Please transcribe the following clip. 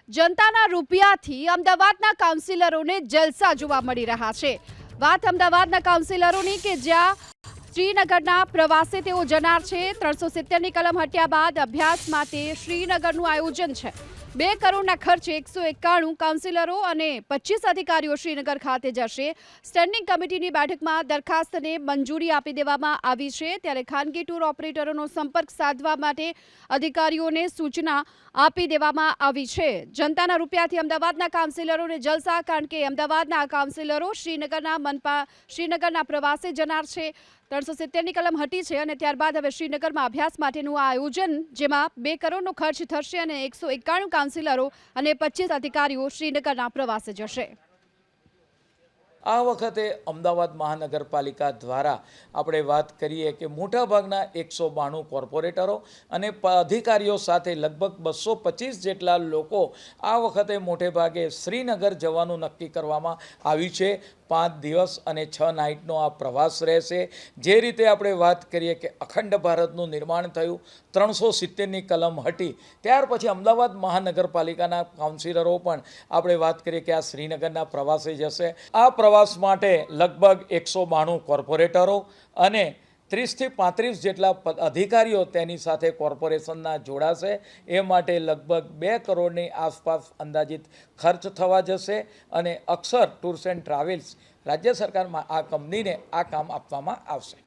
જનતાના રૂપિયાથી અમદાવાદના કાઉન્સિલરોને જલસા જોવા મળી રહ્યા છે। વાત અમદાવાદના કાઉન્સિલરોની કે જ્યાં શ્રીનગરના પ્રવાસે તેઓ જનાર છે। 370ની કલમ હટ્યા બાદ અભ્યાસ માટે શ્રીનગરનું આયોજન છે। 2 કરોડના ખર્ચે 191 કાઉન્સિલરો અને 25 અધિકારીઓ શ્રીનગર ખાતે જશે। સ્ટેન્ડિંગ કમિટીની બેઠકમાં દરખાસ્તને મંજૂરી આપી દેવામાં આવી છે, ત્યારે ખાનગી ટૂર ઓપરેટરોનો સંપર્ક સાધવા માટે અધિકારીઓને સૂચના આપી દેવામાં આવી છે। જનતાના રૂપિયાથી અમદાવાદના કાઉન્સિલરોને જલસા, કારણ કે અમદાવાદના કાઉન્સિલરો શ્રીનગરના પ્રવાસે જનાર છે। 370ની કલમ હટી છે અને ત્યારબાદ હવે શ્રીનગરમાં અભ્યાસ માટેનું આ આયોજન, જેમાં 2 કરોડનો ખર્ચ થશે અને 191 કાઉન્સિલરો અને 25 અધિકારીઓ શ્રીનગરના પ્રવાસે જશે। આ વખતે અમદાવાદ મહાનગરપાલિકા દ્વારા આપણે વાત કરીએ કે મોટાભાગના 192 કોર્પોરેટરો અને અધિકારીઓ સાથે લગભગ 225 જેટલા લોકો આ વખતે મોટે ભાગે શ્રીનગર જવાનું નક્કી કરવામાં આવ્યું છે। 5 દિવસ અને 6 નાઇટનો આ પ્રવાસ રહેશે। જે રીતે આપણે વાત કરીએ કે અખંડ ભારતનું નિર્માણ થયું, 370ની કલમ હટી, ત્યાર પછી અમદાવાદ મહાનગરપાલિકાના કાઉન્સિલરો પણ આપણે વાત કરીએ કે આ શ્રીનગરના પ્રવાસે જશે। આ પ્રવાસ માટે લગભગ 192 કોર્પોરેટરો અને 30થી 35 જેટલા અધિકારીઓ તેની સાથે કોર્પોરેશનના જોડાશે। એ માટે લગભગ 2 કરોડની આસપાસ અંદાજિત ખર્ચ થવા જશે અને અક્ષર ટૂર્સ એન્ડ ટ્રાવેલ્સ રાજ્ય સરકારમાં આ કંપનીને આ કામ આપવામાં આવશે।